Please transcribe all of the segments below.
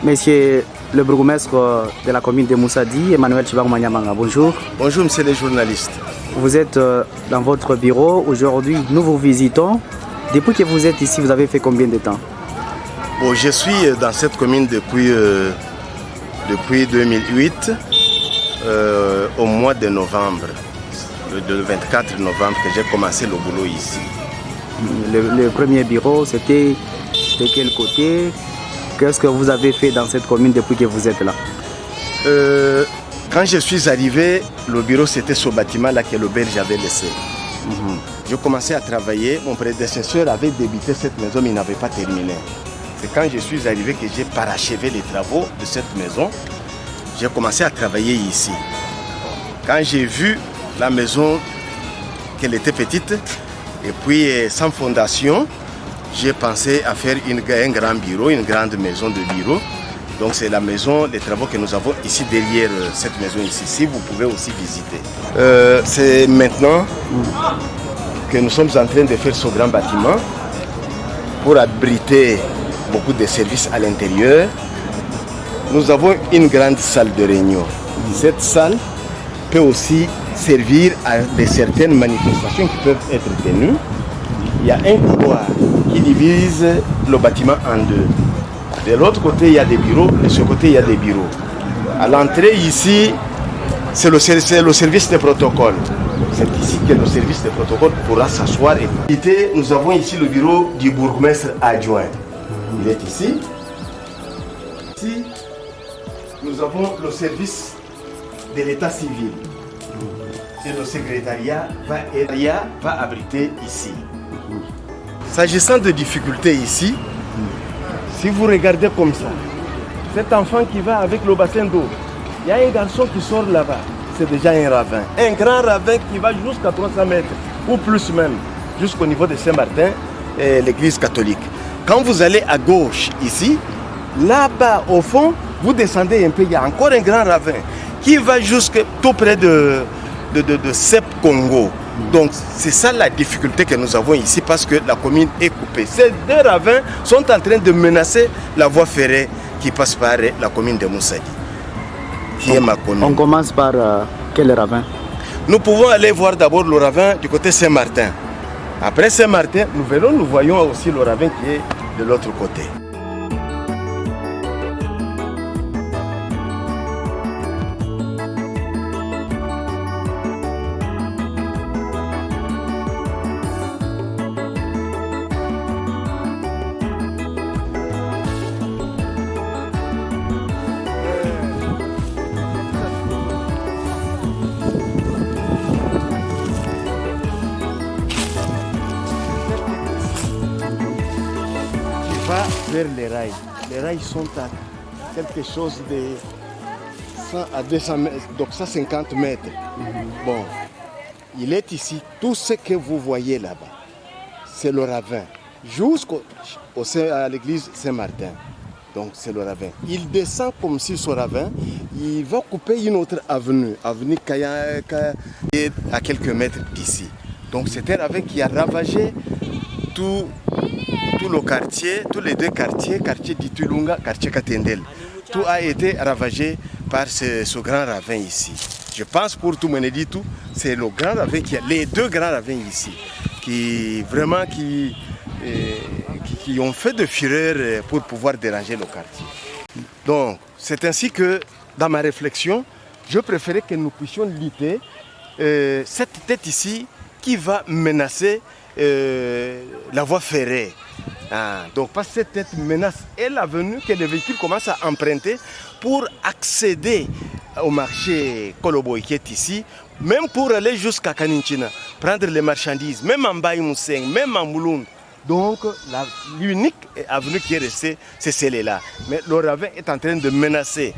Monsieur le bourgmestre de la commune de Moussadi, Emmanuel Chibarou-Manyamanga, bonjour. Bonjour, monsieur les journalistes. Vous êtes dans votre bureau. Aujourd'hui, nous vous visitons. Depuis que vous êtes ici, vous avez fait combien de temps? Bon, je suis dans cette commune depuis 2008, au mois de novembre, le 24 novembre, que j'ai commencé le boulot ici. Le premier bureau, c'était de quel côté? Qu'est-ce que vous avez fait dans cette commune depuis que vous êtes là? Quand je suis arrivé, le bureau c'était ce bâtiment-là que le Belge avait laissé. Je commençais à travailler, mon prédécesseur avait débuté cette maison mais il n'avait pas terminé. C'est quand je suis arrivé que j'ai parachevé les travaux de cette maison. J'ai commencé à travailler ici. Quand j'ai vu la maison, qu'elle était petite, et puis sans fondation, j'ai pensé à faire un grand bureau, une grande maison de bureau. Donc c'est la maison, les travaux que nous avons ici derrière cette maison ici. Si vous pouvez aussi visiter. C'est maintenant que nous sommes en train de faire ce grand bâtiment pour abriter beaucoup de services à l'intérieur. Nous avons une grande salle de réunion. Cette salle peut aussi servir à certaines manifestations qui peuvent être tenues. Il y a un couloir qui divise le bâtiment en deux. De l'autre côté, il y a des bureaux, de ce côté, il y a des bureaux. À l'entrée, ici, c'est le service de protocole. C'est ici que le service de protocole pourra s'asseoir. Nous avons ici le bureau du bourgmestre adjoint. Il est ici. Ici, nous avons le service de l'état civil. Et le secrétariat va abriter ici. S'agissant de difficultés ici, si vous regardez comme ça, cet enfant qui va avec le bassin d'eau, il y a un garçon qui sort là-bas, c'est déjà un ravin. Un grand ravin qui va jusqu'à 300 mètres, ou plus même, jusqu'au niveau de Saint-Martin, l'église catholique. Quand vous allez à gauche ici, là-bas au fond, vous descendez un peu, il y a encore un grand ravin qui va jusque tout près de Sep Congo. Donc c'est ça la difficulté que nous avons ici parce que la commune est coupée. Ces deux ravins sont en train de menacer la voie ferrée qui passe par la commune de Moussadi, qui est ma commune. On commence par quel ravin? Nous pouvons aller voir d'abord le ravin du côté Saint-Martin. Après Saint-Martin, nous voyons aussi le ravin qui est de l'autre côté. Vers les rails. Les rails sont à quelque chose de 100 à 200 mètres, donc 150 mètres. Bon, il est ici. Tout ce que vous voyez là-bas, c'est le ravin. Jusqu'à l'église Saint-Martin. Donc c'est le ravin. Il descend comme si ce ravin, il va couper une autre avenue, avenue Kayaka, à quelques mètres d'ici. Donc c'est un ravin qui a ravagé tout le quartier, tous les deux quartiers, quartier d'Itulunga, quartier Katendel. Tout a été ravagé par ce grand ravin ici. Je pense pour tout Meneditu, c'est le grand ravin les deux grands ravins ici, qui ont fait de fureur pour pouvoir déranger le quartier. Donc, c'est ainsi que, dans ma réflexion, je préférais que nous puissions lutter cette tête ici qui va menacer la voie ferrée. Donc parce que cette tête menace et l'avenue que les véhicules commencent à emprunter pour accéder au marché Koloboy qui est ici, même pour aller jusqu'à Kaninchina, prendre les marchandises, même en Baye Mousseng, même en Mouloun. Donc l'unique avenue qui est restée, c'est celle-là. Mais le ravin est en train de menacer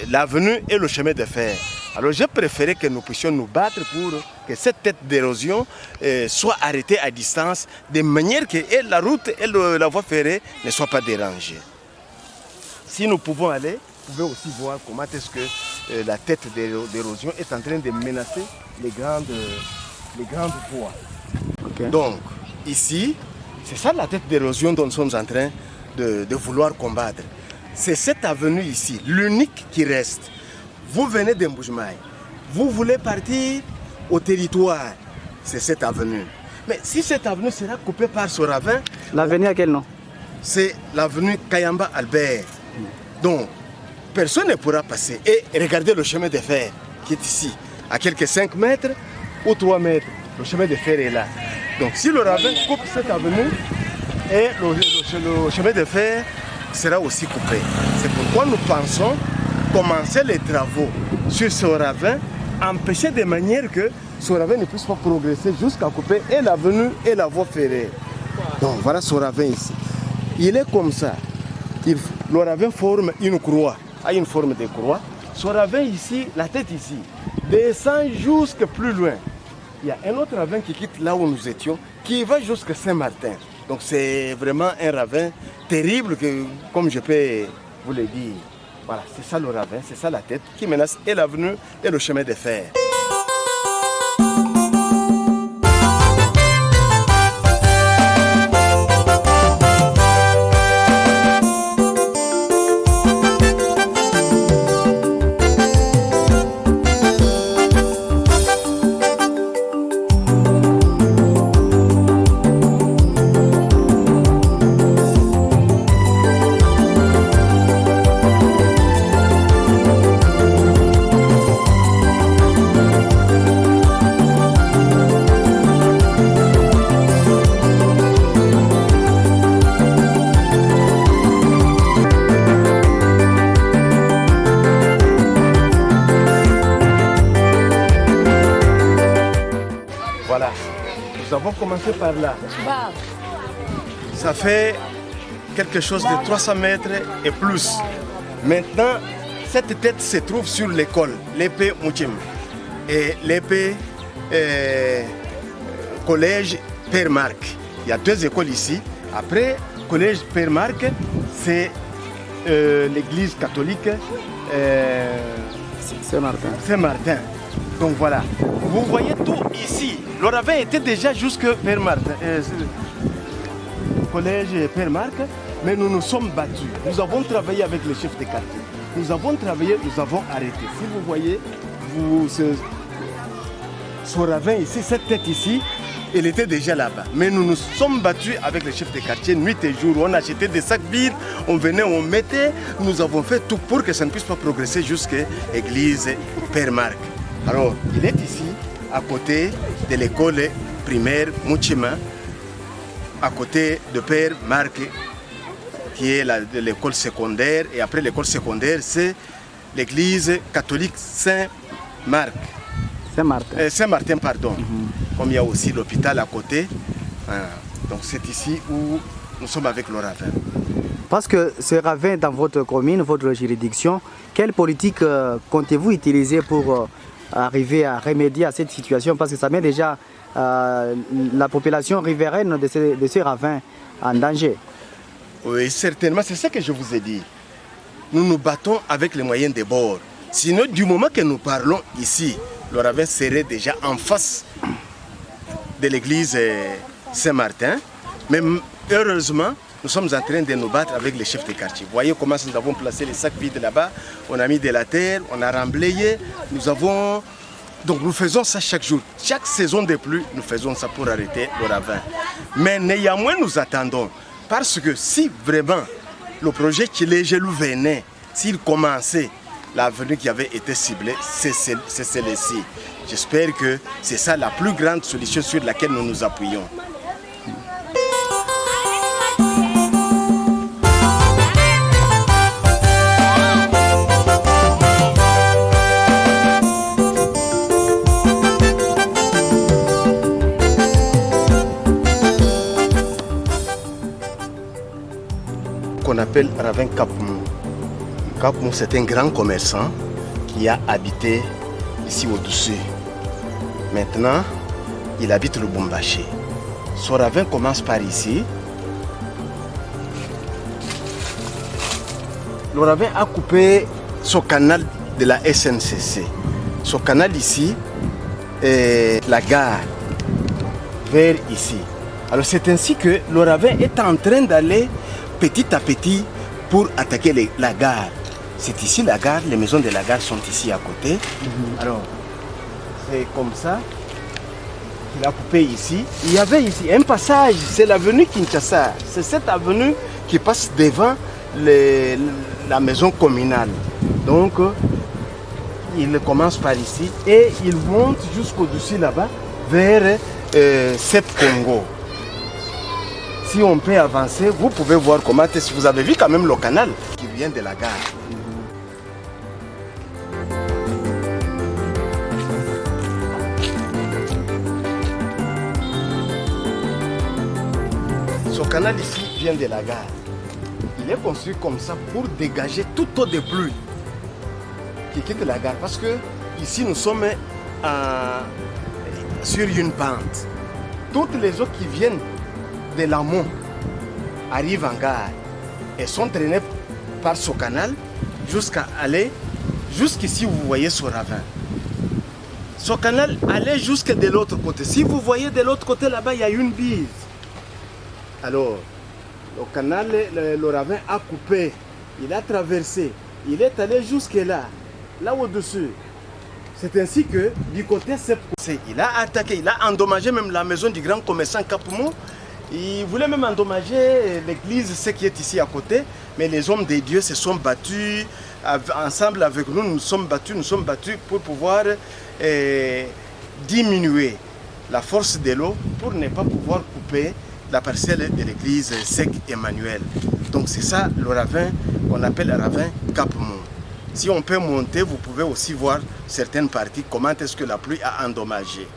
l'avenue et le chemin de fer. Alors j'ai préféré que nous puissions nous battre pour que cette tête d'érosion soit arrêtée à distance, de manière que la route et la voie ferrée ne soient pas dérangées. Si nous pouvons aller, vous pouvez aussi voir comment est-ce que la tête d'érosion est en train de menacer les grandes voies. Okay. Donc, ici, c'est ça la tête d'érosion dont nous sommes en train de vouloir combattre. c'est cette avenue ici, l'unique qui reste. Vous venez d'Mbujimaï, vous voulez partir au territoire, c'est cette avenue. Mais si cette avenue sera coupée par ce ravin... L'avenue a quel nom? C'est l'avenue Kayamba Albert. Donc, personne ne pourra passer. Et regardez le chemin de fer qui est ici, à quelques 5 mètres ou 3 mètres. Le chemin de fer est là. Donc, si le ravin coupe cette avenue, et le chemin de fer sera aussi coupé. C'est pourquoi nous pensons commencer les travaux sur ce ravin, empêcher de manière que ce ravin ne puisse pas progresser jusqu'à couper et l'avenue et la voie ferrée. Donc, voilà ce ravin ici. Il est comme ça. Le ravin forme une croix, a une forme de croix. Ce ravin ici, la tête ici, descend jusque plus loin. Il y a un autre ravin qui quitte là où nous étions, qui va jusqu'à Saint-Martin. Donc c'est vraiment un ravin terrible, que, comme je peux vous le dire. Voilà, c'est ça le ravin, c'est ça la tête qui menace et l'avenue et le chemin de fer. Voilà, nous avons commencé par là. Ça fait quelque chose de 300 mètres et plus. Maintenant, cette tête se trouve sur l'école, l'épée Mouchim. Et l'épée collège Père Marc. Il y a 2 écoles ici. Après, collège Père Marc, c'est l'église catholique Saint-Martin. Saint-Martin. Donc voilà, vous voyez tout ici. Le ravin était déjà jusque Père Martin, collège Père Marc, mais nous nous sommes battus. Nous avons travaillé avec le chef de quartier. Nous avons travaillé, nous avons arrêté. Si vous voyez, ce ravin ici, cette tête ici, elle était déjà là-bas. Mais nous nous sommes battus avec le chef de quartier nuit et jour. On achetait des sacs vides, on venait, on mettait. Nous avons fait tout pour que ça ne puisse pas progresser jusqu'à l'église Père Marc. Alors, il est ici, à côté de l'école primaire Mouchima, à côté de Père Marc, qui est l'école secondaire. Et après l'école secondaire, c'est l'église catholique Saint-Marc. Saint-Martin. Saint-Martin, pardon. Comme il y a aussi l'hôpital à côté. Donc c'est ici où nous sommes avec le ravin. Parce que ce ravin dans votre commune, votre juridiction, quelle politique comptez-vous utiliser pour arriver à remédier à cette situation? Parce que ça met déjà la population riveraine de ce ravin en danger. Oui, certainement, c'est ça que je vous ai dit. Nous nous battons avec les moyens des bords. Sinon, du moment que nous parlons ici, le ravin serait déjà en face de l'église Saint-Martin. Mais heureusement, nous sommes en train de nous battre avec les chefs de quartier. Vous voyez comment nous avons placé les sacs vides là-bas. On a mis de la terre, on a remblayé. Donc nous faisons ça chaque jour. Chaque saison de pluie, nous faisons ça pour arrêter le ravin. Mais néanmoins, nous attendons. Parce que si vraiment le projet Tchilégelou venait, s'il commençait, l'avenue qui avait été ciblée, c'est celle-ci. J'espère que c'est ça la plus grande solution sur laquelle nous nous appuyons. Qu'on appelle Ravin Kapmou. Kapmou, c'est un grand commerçant qui a habité ici au-dessus. Maintenant, il habite le Bombaché. Son ravin commence par ici. Le ravin a coupé ce canal de la SNCC. Ce canal ici est la gare vers ici. Alors c'est ainsi que le ravin est en train d'aller petit à petit pour attaquer la gare. C'est ici la gare, les maisons de la gare sont ici à côté. Alors, c'est comme ça. Il a coupé ici. Il y avait ici un passage, c'est l'avenue Kinshasa. C'est cette avenue qui passe devant la maison communale. Donc, il commence par ici et il monte jusqu'au-dessus là-bas vers Sep Congo. Si on peut avancer, vous pouvez voir comment vous avez vu quand même le canal qui vient de la gare. Ce canal ici vient de la gare. Il est construit comme ça pour dégager toute eau de pluie qui quitte la gare. Parce que ici nous sommes sur une pente. Toutes les eaux qui viennent de l'amont arrivent en gare et sont traînées par ce canal jusqu'à aller jusqu'ici où vous voyez ce ravin. Ce canal allait jusque de l'autre côté. Si vous voyez de l'autre côté là-bas, il y a une bise. Alors, le canal, le ravin a coupé, il a traversé, il est allé jusque là, là au-dessus. C'est ainsi que du côté il a attaqué, il a endommagé même la maison du grand commerçant Kapoumo. Il voulait même endommager l'église, ce qui est ici à côté, mais les hommes de Dieu se sont battus, ensemble avec nous, nous sommes battus pour pouvoir diminuer la force de l'eau pour ne pas pouvoir couper la parcelle de l'église Sec Emmanuel. Donc c'est ça le ravin qu'on appelle le ravin Kapoumo. Si on peut monter, vous pouvez aussi voir certaines parties, comment est-ce que la pluie a endommagé.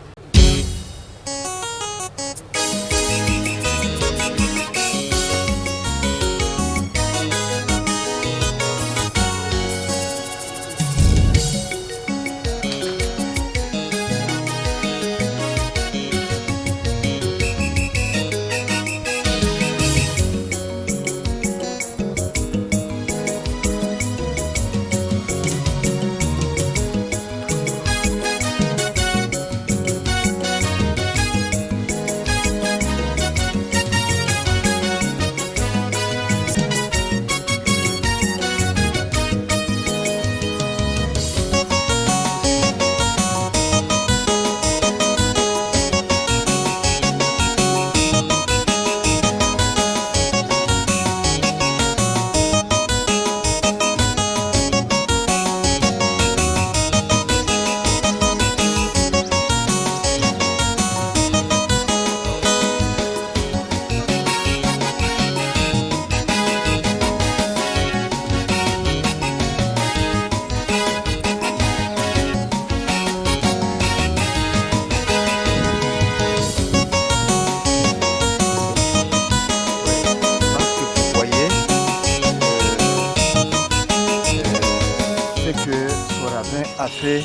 Fait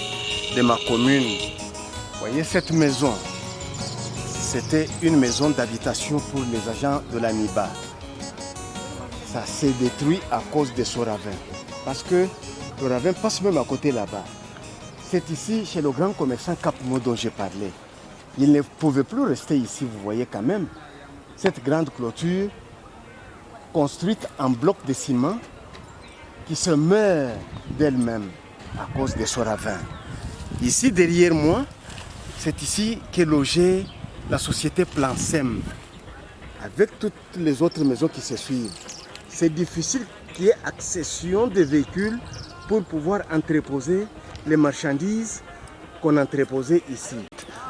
de ma commune. Vous voyez cette maison, c'était une maison d'habitation pour les agents de l'ANIBA. Ça s'est détruit à cause de ce ravin. Parce que le ravin passe même à côté là-bas. C'est ici, chez le grand commerçant Kapoumo dont j'ai parlé. Il ne pouvait plus rester ici, vous voyez quand même. Cette grande clôture, construite en bloc de ciment, qui se meurt d'elle-même à cause de ce ravin. Ici derrière moi, c'est ici qu'est logée la société Plansem, avec toutes les autres maisons qui se suivent. C'est difficile qu'il y ait accession des véhicules pour pouvoir entreposer les marchandises qu'on entreposait ici.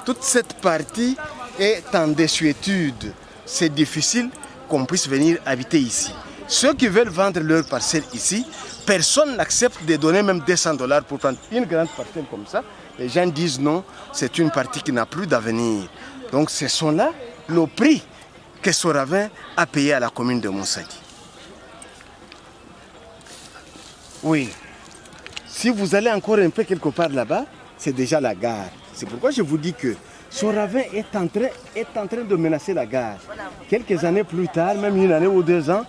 Toute cette partie est en désuétude. C'est difficile qu'on puisse venir habiter ici. Ceux qui veulent vendre leur parcelle ici, personne n'accepte de donner même $200 pour prendre une grande parcelle comme ça. Les gens disent non, c'est une partie qui n'a plus d'avenir. Donc ce sont là le prix que ce ravin a payé à la commune de Moussadi. Oui, si vous allez encore un peu quelque part là-bas, c'est déjà la gare. C'est pourquoi je vous dis que ce ravin est en train de menacer la gare. Quelques années plus tard, même une année ou 2 ans,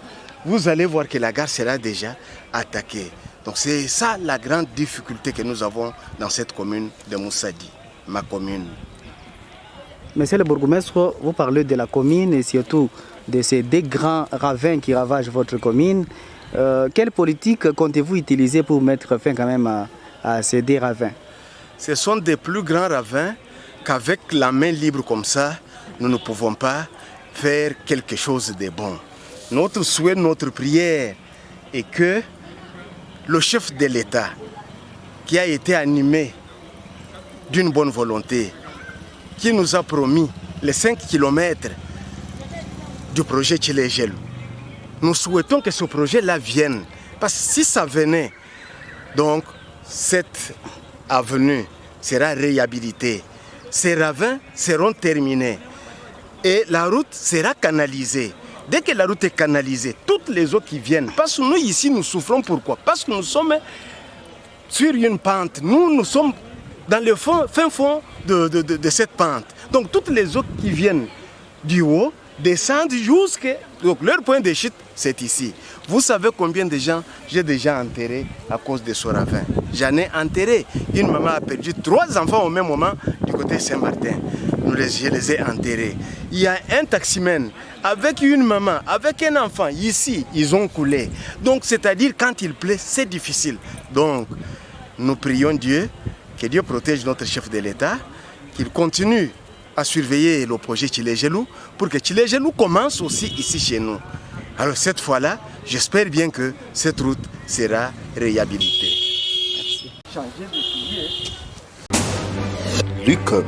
vous allez voir que la gare sera déjà attaquée. Donc c'est ça la grande difficulté que nous avons dans cette commune de Moussadi, ma commune. Monsieur le bourgmestre, vous parlez de la commune et surtout de ces 2 grands ravins qui ravagent votre commune. Quelle politique comptez-vous utiliser pour mettre fin quand même à ces deux ravins? Ce sont des plus grands ravins qu'avec la main libre comme ça, nous ne pouvons pas faire quelque chose de bon. Notre souhait, notre prière est que le chef de l'État, qui a été animé d'une bonne volonté, qui nous a promis les 5 kilomètres du projet Tchilé-Gelou, nous souhaitons que ce projet-là vienne. Parce que si ça venait, donc cette avenue sera réhabilitée. Ces ravins seront terminés et la route sera canalisée. Dès que la route est canalisée, toutes les eaux qui viennent, parce que nous ici nous souffrons pourquoi? Parce que nous sommes sur une pente, nous sommes dans le fin fond de cette pente. Donc toutes les eaux qui viennent du haut descendent jusqu'à... Donc leur point de chute, c'est ici. Vous savez combien de gens j'ai déjà enterrés à cause de ce ravin? J'en ai enterré. Une maman a perdu 3 enfants au même moment du côté Saint-Martin. Je les ai enterrés. Il y a un taximène avec une maman, avec un enfant. Ici, ils ont coulé. Donc, c'est-à-dire, quand il pleut, c'est difficile. Donc, nous prions Dieu, que Dieu protège notre chef de l'État, qu'il continue à surveiller le projet Tchilé-Gelou pour que Tchilé-Gelou commence aussi ici chez nous. Alors, cette fois-là, j'espère bien que cette route sera réhabilitée. Merci. Changer de pilier. Lucum.